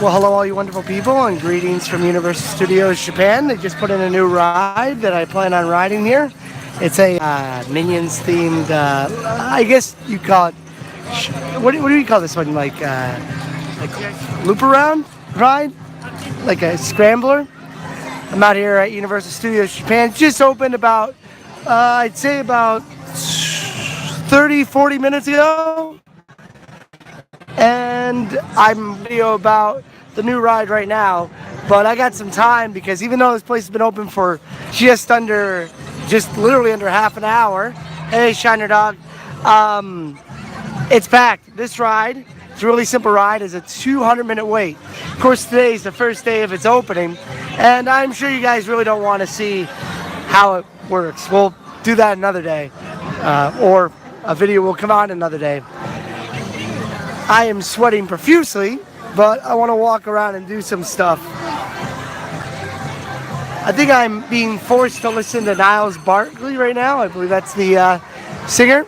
Well, hello, all you wonderful people, and greetings from Universal Studios Japan. They just put in a new ride that I plan on riding here. It's a Minions themed, I guess you call it, what do you call this one? Like loop around ride? Like a scrambler? I'm out here at Universal Studios Japan. It just opened about, I'd say about 30, 40 minutes ago. And I'm video about the new ride right now, but I got some time because even though this place has been open for just literally under half an hour. Hey, Shiner Dog. It's packed. This ride, it's a really simple ride, is a 200-minute wait. Of course, today is the first day of its opening, and I'm sure you guys really don't want to see how it works. We'll do that another day, or a video will come out another day. I am sweating profusely, but I want to walk around and do some stuff. I think I'm being forced to listen to Niles Barkley right now. I believe that's the singer.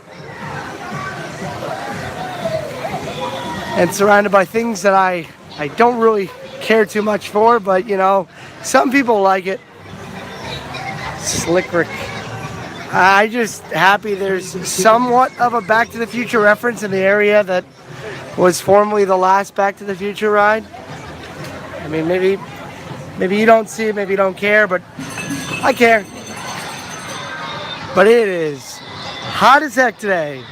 And surrounded by things that I don't really care too much for, but you know, some people like it. Slick Rick. I'm just happy there's somewhat of a Back to the Future reference in the area that was formerly the last Back to the Future ride. I mean, maybe you don't see it, maybe you don't care, but I care. But it is hot as heck today.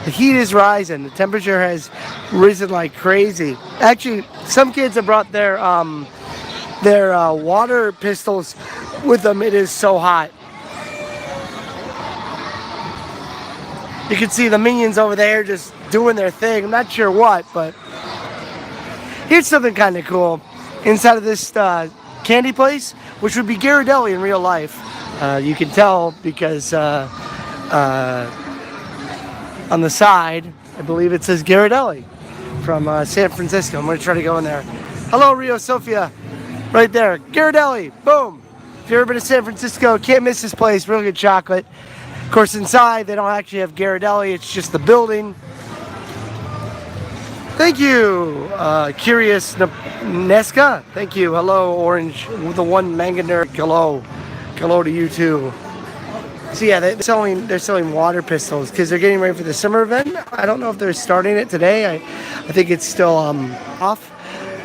The heat is rising. The temperature has risen like crazy. Actually, some kids have brought their water pistols with them. It is so hot. You can see the Minions over there just doing their thing. I'm not sure what, but here's something kind of cool. Inside of this candy place, which would be Ghirardelli in real life. You can tell because on the side, I believe it says Ghirardelli from San Francisco. I'm going to try to go in there. Hello, Rio Sofia. Right there. Ghirardelli. Boom. If you've ever been to San Francisco, can't miss this place. Really good chocolate. Of course, inside, they don't actually have Ghirardelli. It's just the building. Thank you, Curious Nesca. Thank you. Hello, Orange, the one manga nerd. Hello. Hello to you, too. So, yeah, they're selling water pistols because they're getting ready for the summer event. I don't know if they're starting it today. I think it's still off.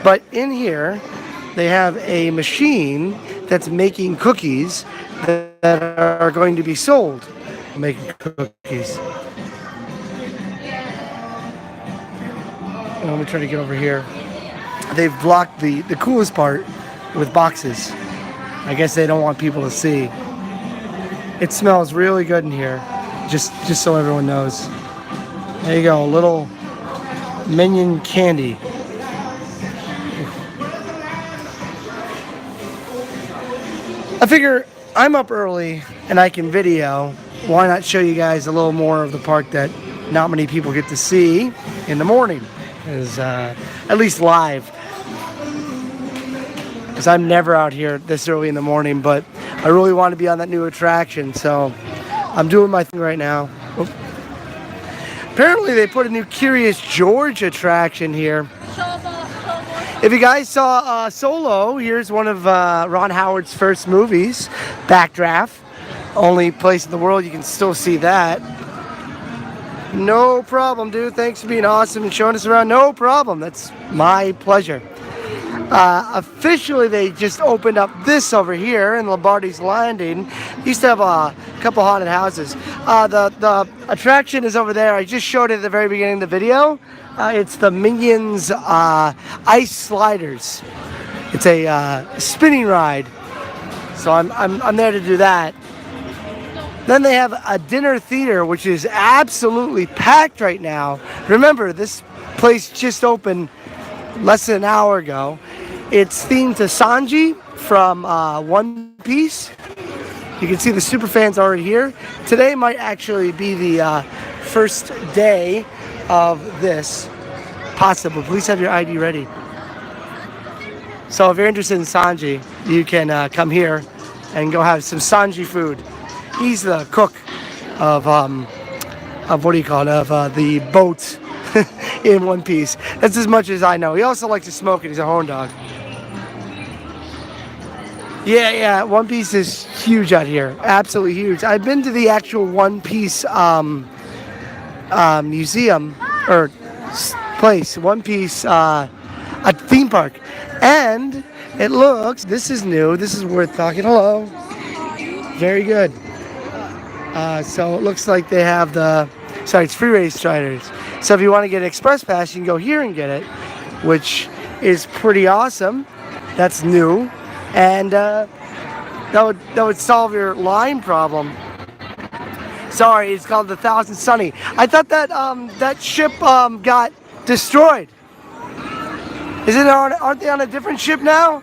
But in here, they have a machine that's making cookies that are going to be sold. Making cookies. Let me try to get over here. They've blocked the coolest part with boxes. I guess they don't want people to see. It smells really good in here. Just so everyone knows. There you go, a little Minion candy. I figure I'm up early and I can video. Why not show you guys a little more of the park that not many people get to see in the morning? Is at least live. Because I'm never out here this early in the morning, but I really want to be on that new attraction, so I'm doing my thing right now. Oops. Apparently they put a new Curious George attraction here. If you guys saw Solo, here's one of Ron Howard's first movies, Backdraft. Only place in the world you can still see that. No problem, dude. Thanks for being awesome and showing us around. No problem. That's my pleasure. Officially, they just opened up this over here in Lombardi's Landing. Used to have a couple haunted houses. The attraction is over there. I just showed it at the very beginning of the video. It's the Minions Ice Sliders. It's a spinning ride. So I'm there to do that. Then they have a dinner theater, which is absolutely packed right now. Remember, this place just opened less than an hour ago. It's themed to Sanji from One Piece. You can see the super fans already here. Today might actually be the first day of this. Possible. Please have your ID ready. So if you're interested in Sanji, you can come here and go have some Sanji food. He's the cook of what do you call it? Of the boat in One Piece. That's as much as I know. He also likes to smoke it. He's a horn dog. Yeah, One Piece is huge out here. Absolutely huge. I've been to the actual One Piece museum or place, One Piece, a theme park, and it looks. This is new. This is worth talking. Hello. Very good. So it looks like they have the. Sorry, it's free race riders. So if you want to get an express pass, you can go here and get it, which is pretty awesome. That's new, and that would solve your line problem. Sorry, it's called the Thousand Sunny. I thought that that ship got destroyed. Aren't they on a different ship now?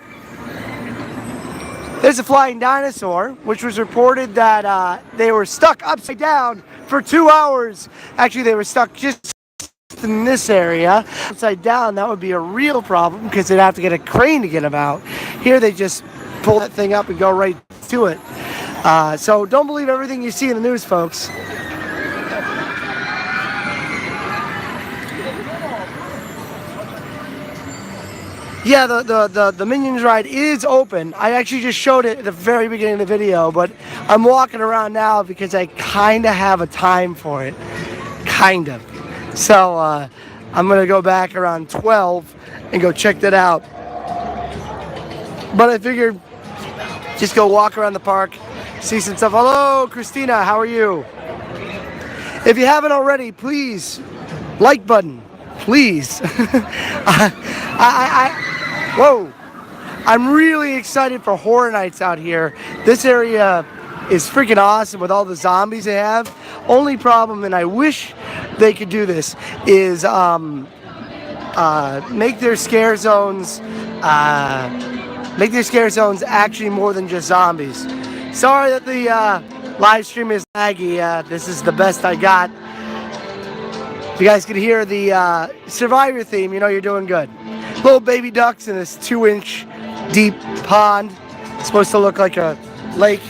There's a flying dinosaur, which was reported that they were stuck upside down for 2 hours. Actually, they were stuck just in this area. Upside down, that would be a real problem because they'd have to get a crane to get them out. Here, they just pull that thing up and go right to it. So don't believe everything you see in the news, folks. Yeah, the Minions ride is open. I actually just showed it at the very beginning of the video, but I'm walking around now because I kind of have a time for it. Kind of. So I'm going to go back around 12 and go check that out. But I figured just go walk around the park, see some stuff. Hello, Christina, how are you? If you haven't already, please, like button, please. Whoa. I'm really excited for Horror Nights out here. This area is freaking awesome with all the zombies they have. Only problem, and I wish they could do this, is make their scare zones actually more than just zombies. Sorry that the live stream is laggy. This is the best I got. If you guys could hear the Survivor theme, you know you're doing good. Little baby ducks in this 2-inch deep pond. It's supposed to look like a lake.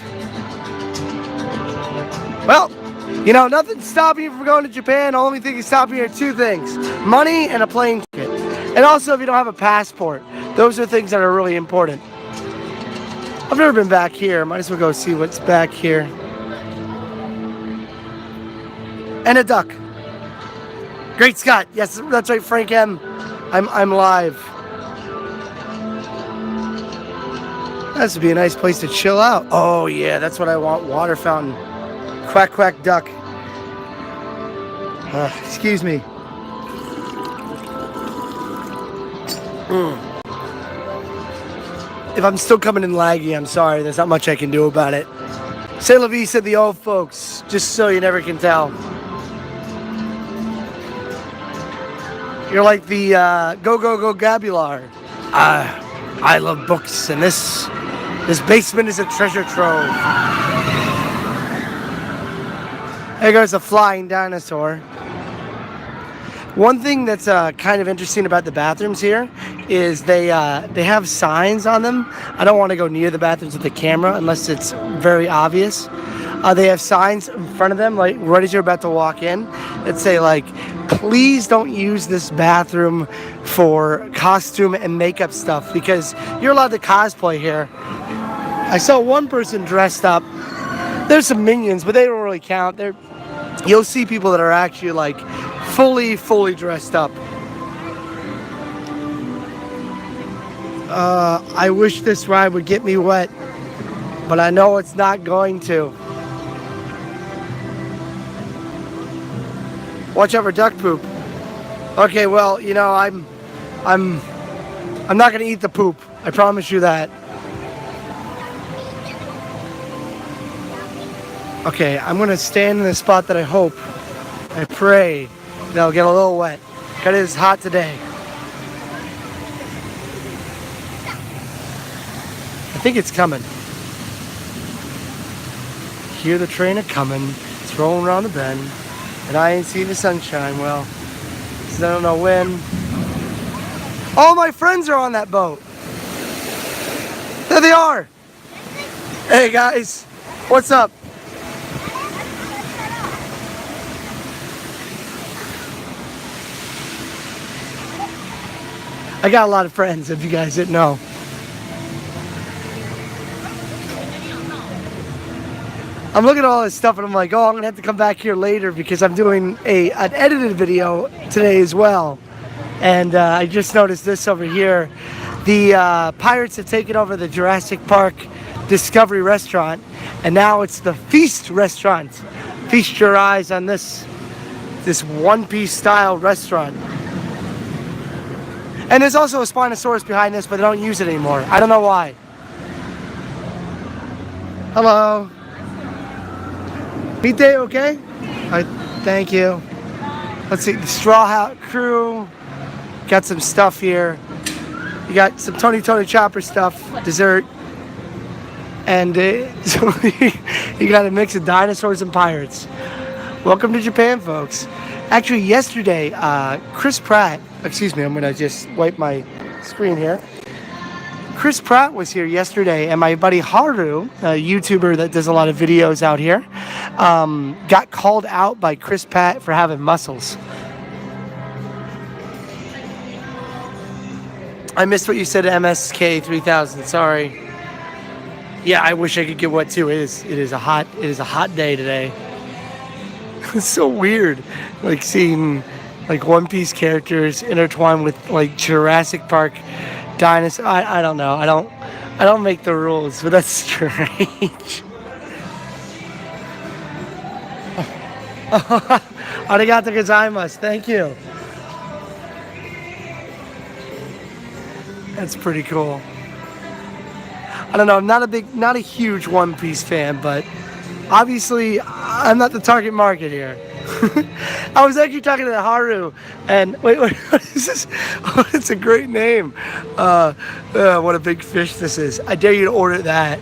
Well, you know, nothing's stopping you from going to Japan. The only thing that's stopping you are two things: money and a plane ticket. And also, if you don't have a passport, those are things that are really important. I've never been back here. Might as well go see what's back here. And a duck. Great Scott. Yes, that's right, Frank M. I'm live. This would be a nice place to chill out. Oh yeah, that's what I want. Water fountain. Quack quack duck. Excuse me. If I'm still coming in laggy, I'm sorry. There's not much I can do about it. C'est la vie, said the old folks. Just so you never can tell. You're like the Go Gabular. I love books, and this basement is a treasure trove. There goes a flying dinosaur. One thing that's kind of interesting about the bathrooms here is they have signs on them. I don't want to go near the bathrooms with the camera unless it's very obvious. They have signs in front of them, like right as you're about to walk in, that say like, please don't use this bathroom for costume and makeup stuff because you're allowed to cosplay here. I saw one person dressed up. There's some minions, but they don't really count. You'll see people that are actually like fully dressed up. I wish this ride would get me wet, but I know it's not going to. Watch out for duck poop. Okay, well, you know, I'm not gonna eat the poop. I promise you that. Okay, I'm gonna stand in the spot that I pray they'll get a little wet. Cause it is hot today. I think it's coming. Hear the train a coming. It's rolling around the bend. And I ain't seen the sunshine, well, so I don't know when. All my friends are on that boat. There they are. Hey guys, what's up? I got a lot of friends, if you guys didn't know. I'm looking at all this stuff and I'm like, oh, I'm gonna have to come back here later because I'm doing an edited video today as well. And I just noticed this over here. The Pirates have taken over the Jurassic Park Discovery Restaurant, and now it's the Feast Restaurant. Feast your eyes on this one-piece style restaurant. And there's also a Spinosaurus behind this, but they don't use it anymore. I don't know why. Hello. Meet day, okay? Thank you. Let's see, the Straw Hat Crew. Got some stuff here. You got some Tony Chopper stuff, dessert. And so you got a mix of dinosaurs and pirates. Welcome to Japan, folks. Actually, yesterday, Chris Pratt, excuse me, I'm gonna just wipe my screen here. Chris Pratt was here yesterday, and my buddy Haru, a YouTuber that does a lot of videos out here, got called out by Chris Pratt for having muscles. I missed what you said, MSK 3000. Sorry. Yeah, I wish I could get wet too. It is a hot day today. It's so weird, like seeing like One Piece characters intertwined with like Jurassic Park dinosaurs. I don't know. I don't make the rules, but that's strange. Arigato gozaimasu. Thank you. That's pretty cool. I don't know. I'm not a huge One Piece fan, but obviously I'm not the target market here. I was actually talking to Haru, and wait, what is this? Oh, it's a great name. What a big fish this is. I dare you to order that.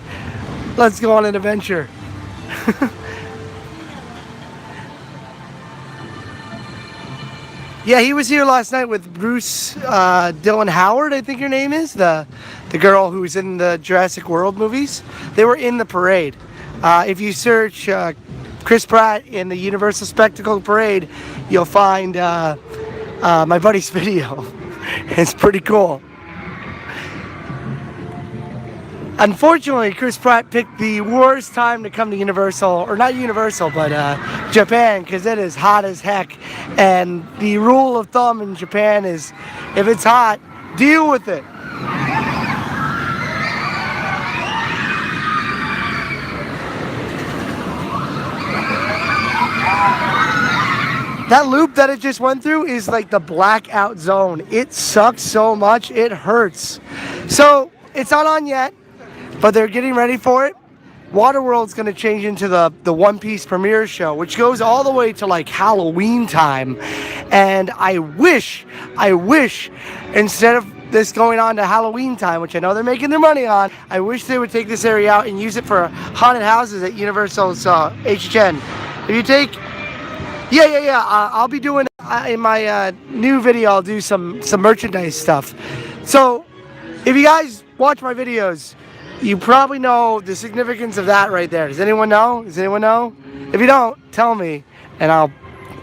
Let's go on an adventure. Yeah, he was here last night with Bruce Dillon Howard, I think your name is, the girl who was in the Jurassic World movies. They were in the parade. If you search Chris Pratt in the Universal Spectacle Parade, you'll find my buddy's video. It's pretty cool. Unfortunately, Chris Pratt picked the worst time to come to Universal, or not Universal, but Japan, because it is hot as heck. And the rule of thumb in Japan is, if it's hot, deal with it. That loop that it just went through is like the blackout zone. It sucks so much, it hurts. So, it's not on yet, but they're getting ready for it. Waterworld's gonna change into the One Piece premiere show, which goes all the way to like Halloween time. And I wish, instead of this going on to Halloween time, which I know they're making their money on, I wish they would take this area out and use it for haunted houses at Universal's HHN. If you take, I'll be doing, in my new video, I'll do some merchandise stuff. So, if you guys watch my videos, you probably know the significance of that right there. Does anyone know? Does anyone know? If you don't, tell me, and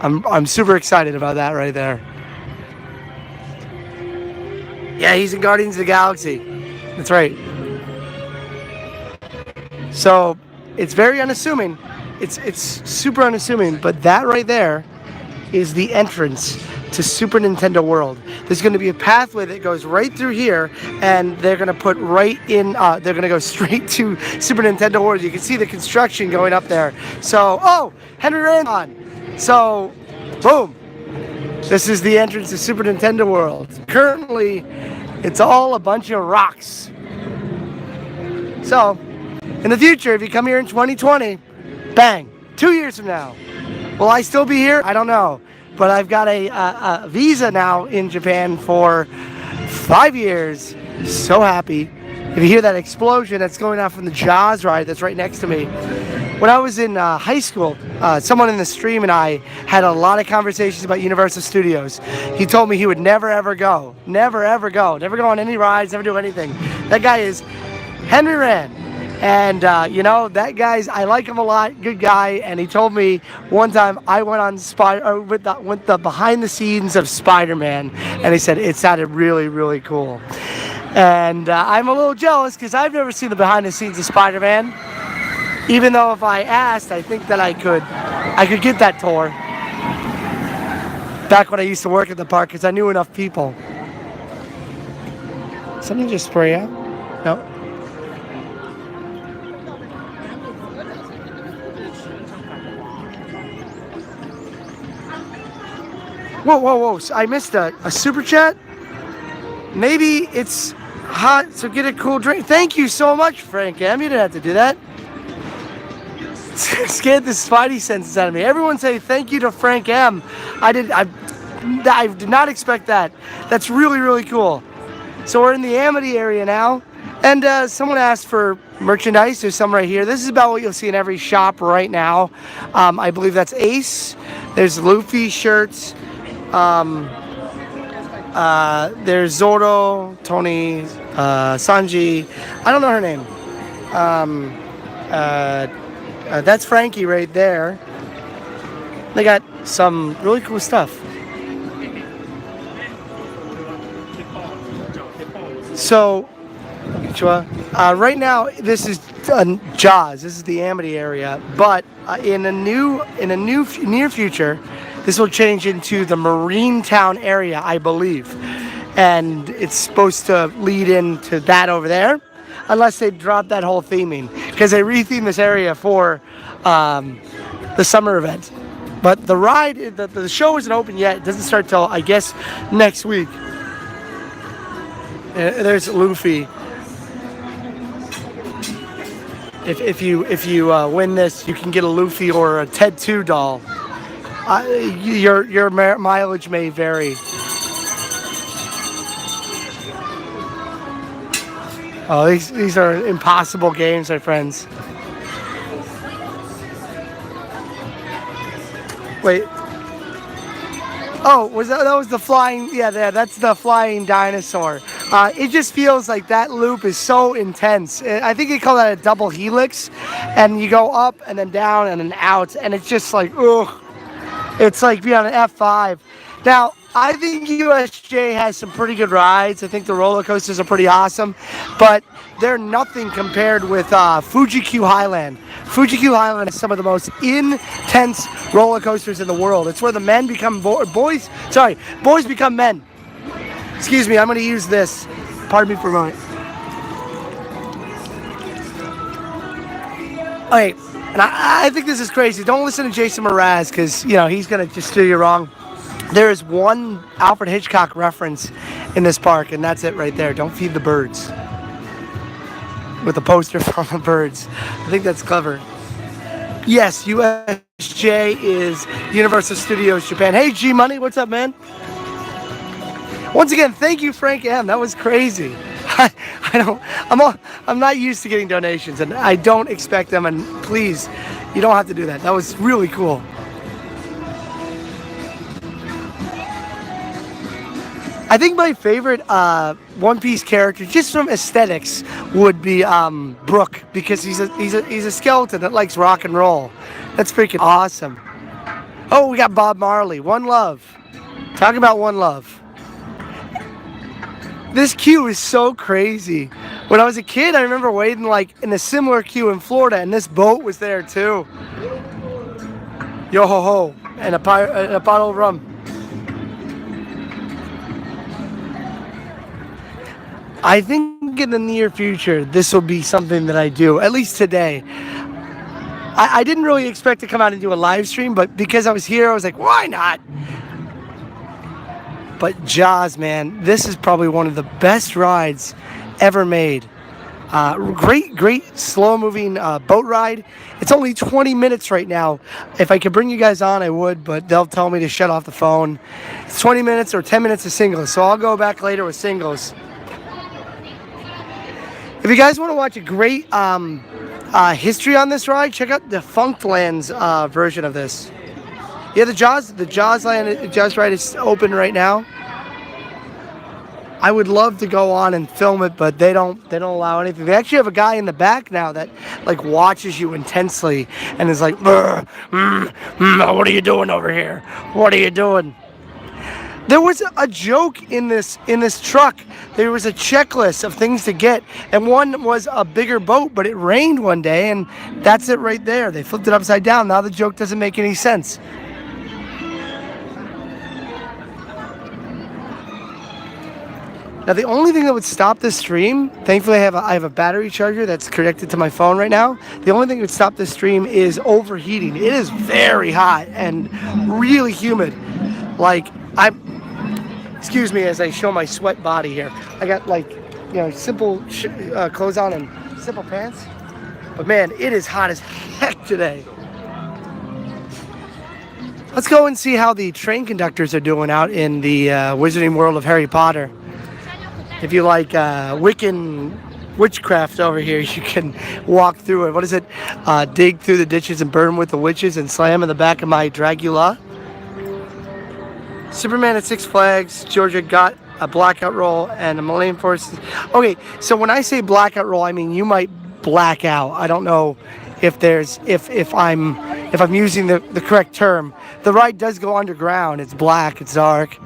I'm super excited about that right there. Yeah, he's in Guardians of the Galaxy. That's right. So it's very unassuming. It's super unassuming, but that right there is the entrance to Super Nintendo World. There's going to be a pathway that goes right through here, and they're going to put right in, they're going to go straight to Super Nintendo World. You can see the construction going up there. So, oh, Henry Rand on. So, boom. This is the entrance to Super Nintendo World. Currently, it's all a bunch of rocks. So, in the future, if you come here in 2020, bang, 2 years from now, will I still be here? I don't know. But I've got a visa now in Japan for 5 years. So happy. If you hear that explosion that's going off from the Jaws ride that's right next to me. When I was in high school, someone in the stream and I had a lot of conversations about Universal Studios. He told me he would never ever go. Never ever go. Never go on any rides, never do anything. That guy is Henry Rand. And you know, that guy's, I like him a lot, good guy. And he told me one time I went on went the behind the scenes of Spider-Man, and he said it sounded really, really cool. And I'm a little jealous because I've never seen the behind the scenes of Spider-Man. Even though if I asked, I think that I could get that tour. Back when I used to work at the park, because I knew enough people. Something just spray out? No. Whoa, whoa, whoa. So I missed a super chat? Maybe it's hot, so get a cool drink. Thank you so much, Frank M. You didn't have to do that. Scared the spidey senses out of me. Everyone say thank you to Frank M. I did not expect that. That's really, really cool. So we're in the Amity area now, and someone asked for merchandise. There's some right here. This is about what you'll see in every shop right now. I believe that's Ace. There's Luffy shirts. There's Zoro, Tony, Sanji. I don't know her name. That's Frankie right there. They got some really cool stuff. So, right now this is Jaws. This is the Amity area, but in a near future, this will change into the Marine Town area, I believe, and it's supposed to lead into that over there, unless they drop that whole theming, because they rethemed this area for the summer event. But the ride, the show isn't open yet. It doesn't start till, I guess, next week. There's Luffy. If you win this, you can get a Luffy or a Ted 2 doll. Your mileage may vary. Oh, these are impossible games, my friends. Wait. Oh, that was the flying? Yeah, that's the flying dinosaur. It just feels like that loop is so intense. I think they call that a double helix, and you go up and then down and then out, and it's just like, ugh. It's like being on an F5. Now, I think USJ has some pretty good rides. I think the roller coasters are pretty awesome, but they're nothing compared with Fuji-Q Highland. Fuji-Q Highland is some of the most intense roller coasters in the world. It's where the men become boys become men. Excuse me, I'm going to use this. Pardon me for a moment. Okay, and I think this is crazy. Don't listen to Jason Mraz, because he's going to just steer you wrong. There is one Alfred Hitchcock reference in this park, and that's it right there. Don't feed the birds. With a poster from the birds. I think that's clever. Yes, USJ is Universal Studios Japan. Hey, G Money, what's up, man? Once again, thank you, Frank M. That was crazy. I'm not used to getting donations, and I don't expect them. And please, you don't have to do that. That was really cool. I think my favorite One Piece character, just from aesthetics, would be Brook, because he's a skeleton that likes rock and roll. That's freaking awesome. Oh, we got Bob Marley. One Love. Talk about One Love. This queue is so crazy. When I was a kid, I remember waiting in a similar queue in Florida, and this boat was there too. Yo ho ho, and a bottle of rum. I think in the near future, this will be something that I do, at least today. I didn't really expect to come out and do a live stream, but because I was here, I was like, why not? But Jaws, man, this is probably one of the best rides ever made. Great slow-moving boat ride. It's only 20 minutes right now. If I could bring you guys on, I would, but they'll tell me to shut off the phone. It's 20 minutes or 10 minutes of singles, so I'll go back later with singles. If you guys want to watch a great history on this ride, check out the Funklands version of this. Yeah, the Jaws ride is open right now. I would love to go on and film it, but they don't allow anything. They actually have a guy in the back now that like watches you intensely and is like, what are you doing over here? What are you doing? There was a joke in this truck. There was a checklist of things to get, and one was a bigger boat, but it rained one day, and that's it right there. They flipped it upside down. Now the joke doesn't make any sense. Now the only thing that would stop this stream, thankfully I have a battery charger that's connected to my phone right now. The only thing that would stop this stream is overheating. It is very hot and really humid. Like excuse me as I show my sweat body here. I got like, simple clothes on and simple pants. But man, it is hot as heck today. Let's go and see how the train conductors are doing out in the Wizarding World of Harry Potter. If you like Wiccan witchcraft over here, you can walk through it. What is it? Dig through the ditches and burn with the witches and slam in the back of my Dragula. Superman at Six Flags, Georgia got a blackout roll and a Millennium Force. Okay, so when I say blackout roll, I mean you might black out. I don't know if I'm using the correct term. The ride does go underground. It's black. It's dark.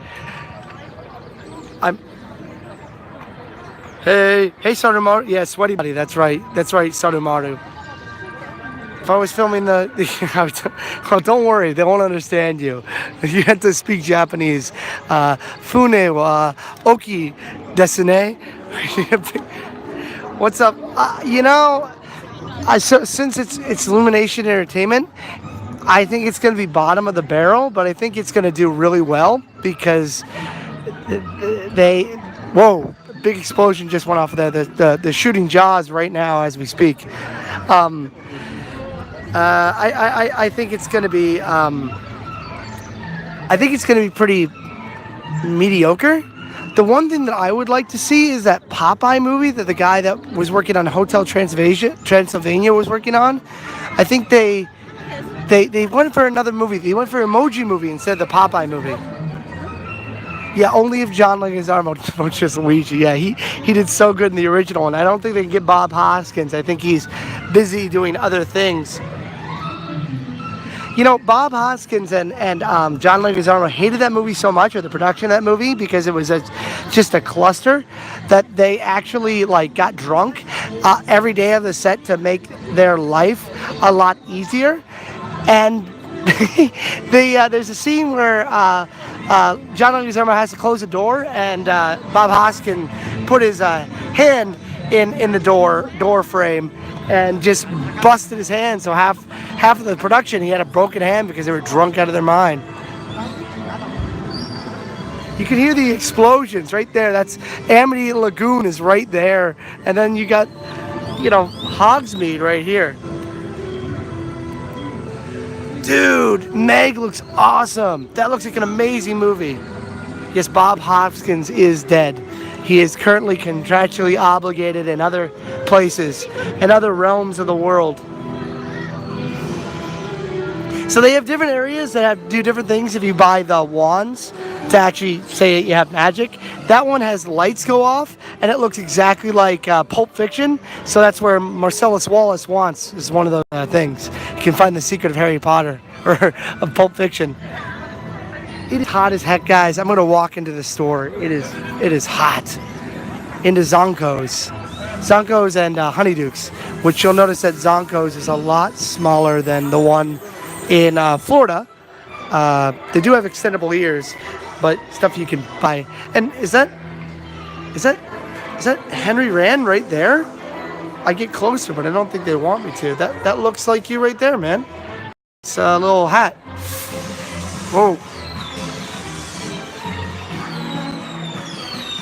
Hey, Sarumaru. Yeah, Sweaty Buddy. That's right, Sarumaru. If I was filming oh, don't worry, they won't understand you. You have to speak Japanese. Fune wa oki desu ne. What's up? Since it's Illumination Entertainment, I think it's going to be bottom of the barrel, but I think it's going to do really well because whoa, big explosion just went off there. The shooting Jaws right now as we speak. I think it's going to be. I think it's going to be pretty mediocre. The one thing that I would like to see is that Popeye movie that the guy that was working on Hotel Transylvania was working on. I think they went for another movie. They went for Emoji Movie instead of the Popeye movie. Yeah, only if John Leguizamo just Luigi. Yeah, he did so good in the original, and I don't think they can get Bob Hoskins. I think he's busy doing other things. Bob Hoskins and John Leguizamo hated that movie so much, or the production of that movie, because it was just a cluster, that they actually got drunk every day of the set to make their life a lot easier. And there's a scene where John Leguizamo has to close the door, and Bob Hoskins put his hand in the door frame and just busted his hand. So half of the production, he had a broken hand because they were drunk out of their mind. You can hear the explosions right there. That's Amity Lagoon is right there, and then you got Hogsmeade right here. Dude, Meg looks awesome. That looks like an amazing movie. Yes, Bob Hoskins is dead. He is currently contractually obligated in other places, in other realms of the world. So they have different areas that do different things if you buy the wands to actually say you have magic. That one has lights go off, and it looks exactly like Pulp Fiction. So that's where Marcellus Wallace wants, is one of the things. You can find the secret of Harry Potter, or of Pulp Fiction. It is hot as heck, guys. I'm gonna walk into the store. It is hot. Into Zonko's and Honeydukes, which you'll notice that Zonko's is a lot smaller than the one in Florida. They do have extendable ears, but stuff you can buy. And is that Henry Rand right there? I get closer, but I don't think they want me to. That looks like you right there, man. It's a little hat. Whoa.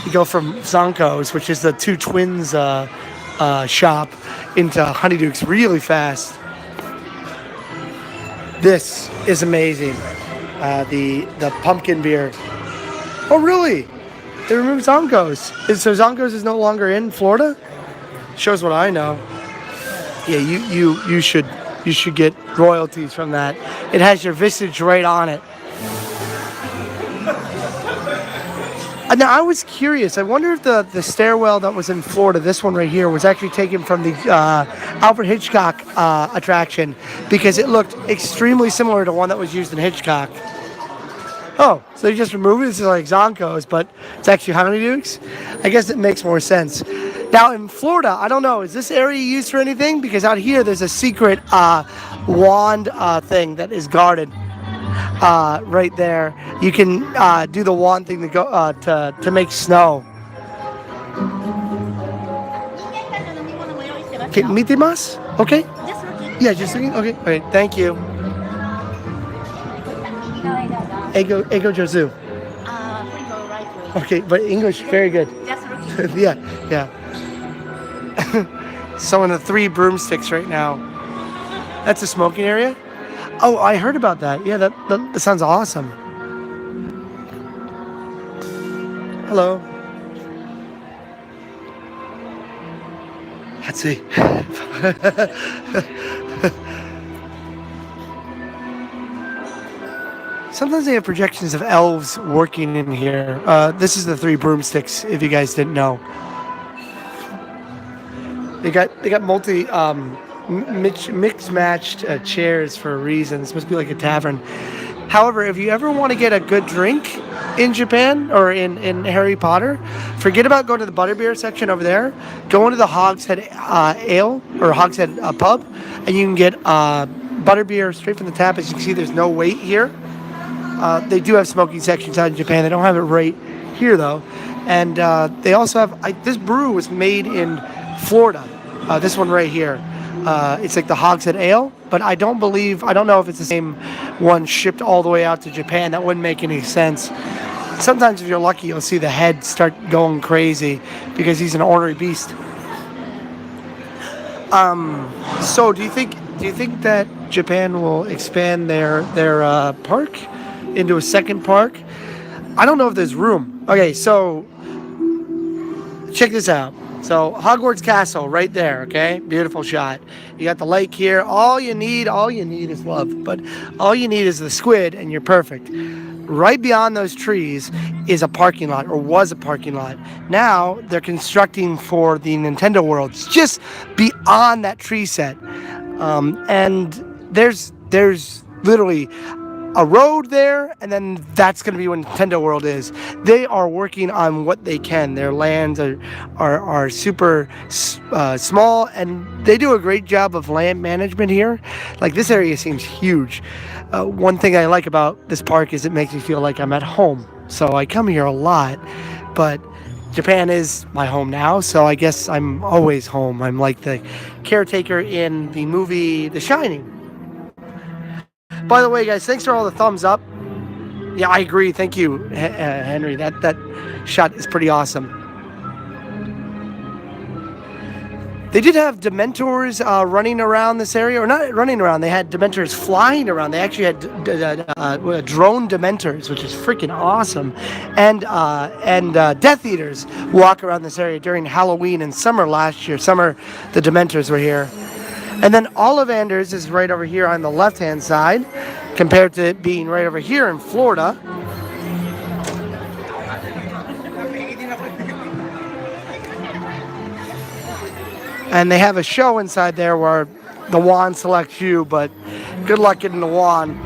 You go from Zonko's, which is the two twins shop, into Honeydukes really fast. This is amazing. The pumpkin beer. Oh, really? They removed Zonko's. So Zonko's is no longer in Florida? Shows what I know. Yeah, you should get royalties from that. It has your visage right on it. Now I was curious. I wonder if the stairwell that was in Florida, this one right here, was actually taken from the Alfred Hitchcock attraction, because it looked extremely similar to one that was used in Hitchcock. Oh, so you just removed it? This is like Zonko's, but it's actually Honeydukes? I guess it makes more sense. Now in Florida, I don't know, is this area used for anything? Because out here there's a secret wand thing that is guarded right there. You can do the wand thing to go to make snow. Okay, mitimasu? Okay? Just looking. Yeah, just looking? Okay, all right, thank you. Ego Jozu. Go right way. Okay, but English, very good. Just looking. Yeah. So in the Three Broomsticks right now. That's a smoking area? Oh, I heard about that. Yeah, that sounds awesome. Hello. Let's see. Sometimes they have projections of elves working in here. This is the Three Broomsticks, if you guys didn't know. They got multi mixed matched chairs for a reason. It's supposed to be like a tavern. However, if you ever want to get a good drink in Japan or in Harry Potter, forget about going to the butterbeer section over there. Go into the Hogshead Ale or Hogshead Pub, and you can get butterbeer straight from the tap. As you can see, there's no wait here. They do have smoking sections out in Japan. They don't have it right here though, and they also have this brew was made in Florida. This one right here. It's like the Hogshead Ale, but I don't know if it's the same one shipped all the way out to Japan. That wouldn't make any sense. Sometimes if you're lucky, you'll see the head start going crazy because he's an ornery beast. So do you think that Japan will expand their park into a second park? I don't know if there's room. Okay, so check this out. So Hogwarts Castle right there, okay? Beautiful shot. You got the lake here. All you need is love. But all you need is the squid and you're perfect. Right beyond those trees is a parking lot, or was a parking lot. Now they're constructing for the Nintendo World. It's just beyond that tree set. And there's literally a road there, and then that's going to be what Nintendo World is. They are working on what they can. Their lands are super small, and they do a great job of land management here. Like, this area seems huge. One thing I like about this park is it makes me feel like I'm at home. So I come here a lot, but Japan is my home now, so I guess I'm always home. I'm like the caretaker in the movie The Shining. By the way, guys, thanks for all the thumbs up. Yeah, I agree. Thank you, Henry. That shot is pretty awesome. They did have Dementors running around this area, or not running around. They had Dementors flying around. They actually had drone Dementors, which is freaking awesome, and Death Eaters walk around this area during Halloween and summer last year. Summer, the Dementors were here. And then Ollivanders is right over here on the left-hand side, compared to it being right over here in Florida. And they have a show inside there where the wand selects you, but good luck getting the wand.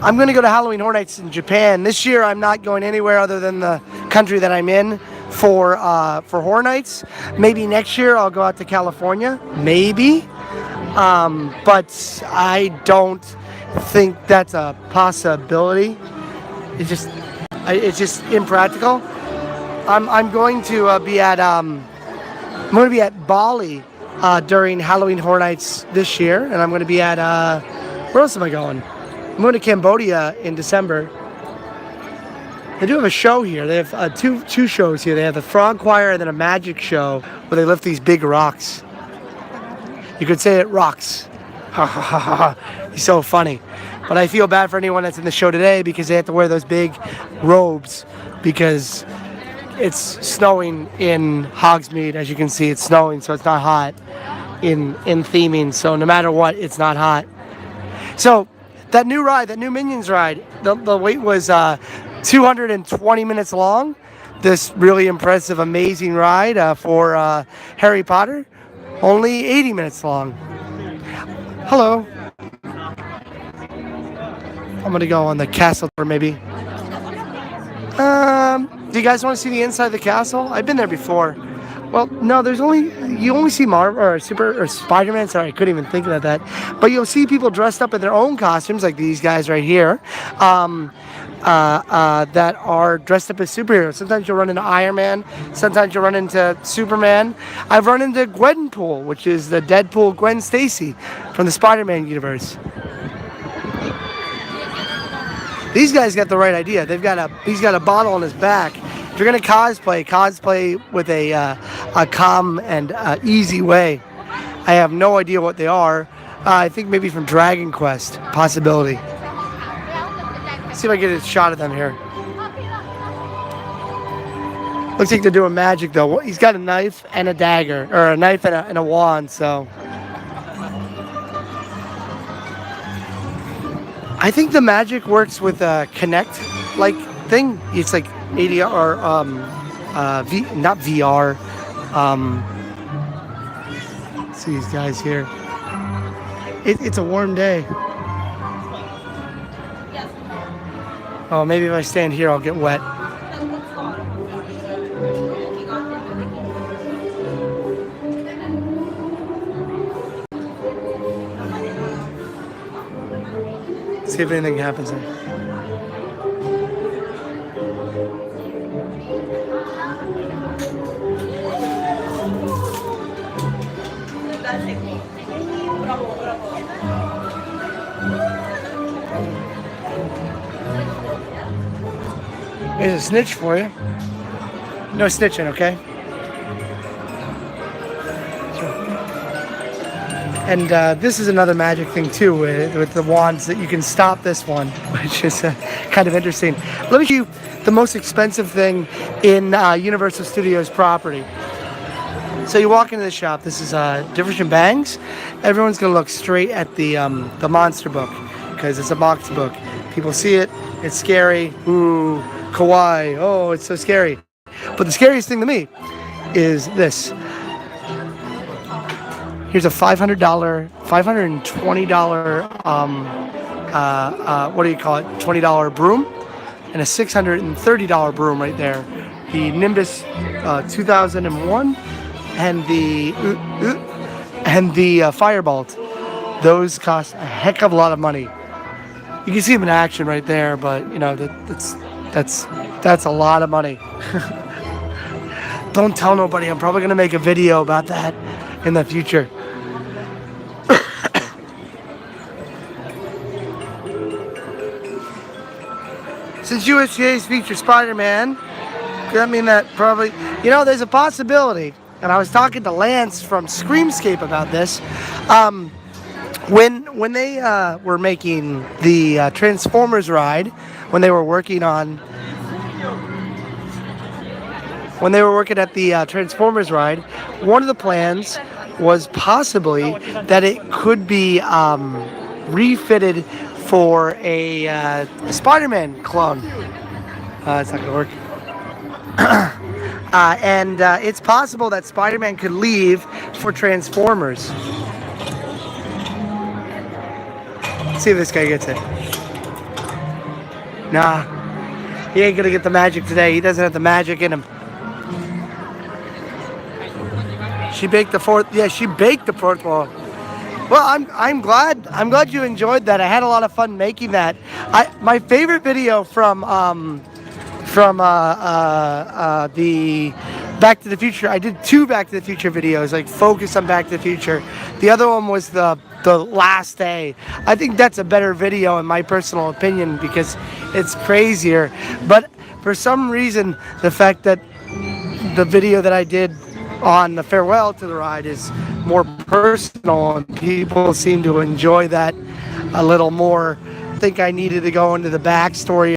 I'm going to go to Halloween Horror Nights in Japan. This year I'm not going anywhere other than the country that I'm in for Horror Nights. Maybe next year I'll go out to California, maybe, but I don't think that's a possibility. It's just impractical. I'm going to be at Bali during Halloween Horror Nights this year, and I'm going to be at where else am I going? I'm going to Cambodia in December. They do have a show here. They have two shows here. They have the Frog Choir and then a magic show where they lift these big rocks. You could say it rocks. Ha ha ha ha. He's so funny. But I feel bad for anyone that's in the show today because they have to wear those big robes because it's snowing in Hogsmeade. As you can see, it's snowing, so it's not hot in theming. So no matter what, it's not hot. So that new ride, that new Minions ride, the wait was 220 minutes long. This really impressive, amazing ride for Harry Potter, only 80 minutes long. Hello. I'm gonna go on the castle tour maybe. Do you guys want to see the inside of the castle? I've been there before. Well, no, you only see Marvel or Spider-Man. Sorry, I couldn't even think about that. But you'll see people dressed up in their own costumes, like these guys right here, that are dressed up as superheroes. Sometimes you'll run into Iron Man. Sometimes you'll run into Superman. I've run into Gwenpool, which is the Deadpool Gwen Stacy from the Spider-Man universe. These guys got the right idea. He's got a bottle on his back. If you're gonna cosplay with a calm and easy way. I have no idea what they are. I think maybe from Dragon Quest, possibility. Let's see if I get a shot of them here. Looks like they're doing magic though. He's got a knife and a dagger, or a knife and a wand. So I think the magic works with a Kinect like thing. It's like ADR or not VR. See these guys here. It's a warm day. Oh, maybe if I stand here, I'll get wet. See if anything happens there. Here's a snitch for you. No snitching, okay? And this is another magic thing too with the wands that you can stop this one, which is kind of interesting. Let me show you the most expensive thing in Universal Studios property. So you walk into the shop. This is Different Bangs. Everyone's gonna look straight at the monster book because it's a box book. People see it. It's scary. Ooh, kawaii. Oh, it's so scary. But the scariest thing to me is this. Here's a $520, what do you call it? $20 broom, and a $630 broom right there. The Nimbus 2001 and the Firebolt. Those cost a heck of a lot of money. You can see them in action right there, but you know that's a lot of money. Don't tell nobody. I'm probably gonna make a video about that in the future. Since USJ's feature Spider-Man, I mean that probably, you know, there's a possibility, and I was talking to Lance from Screamscape about this, when they were making the Transformers ride, when they were working at the Transformers ride, one of the plans was possibly that it could be refitted for a Spider-Man clone. It's not gonna work. And it's possible that Spider-Man could leave for Transformers. Let's see if this guy gets it. Nah, he ain't gonna get the magic today. He doesn't have the magic in him. She baked the fourth. Yeah, she baked the fourth wall. Well, I'm glad you enjoyed that. I had a lot of fun making that. My favorite video from the Back to the Future. I did 2 Back to the Future videos, like focus on Back to the Future. The other one was the last day. I think that's a better video in my personal opinion because it's crazier. But for some reason, the fact that the video that I did on the farewell to the ride is more personal and people seem to enjoy that a little more. I think I needed to go into the backstory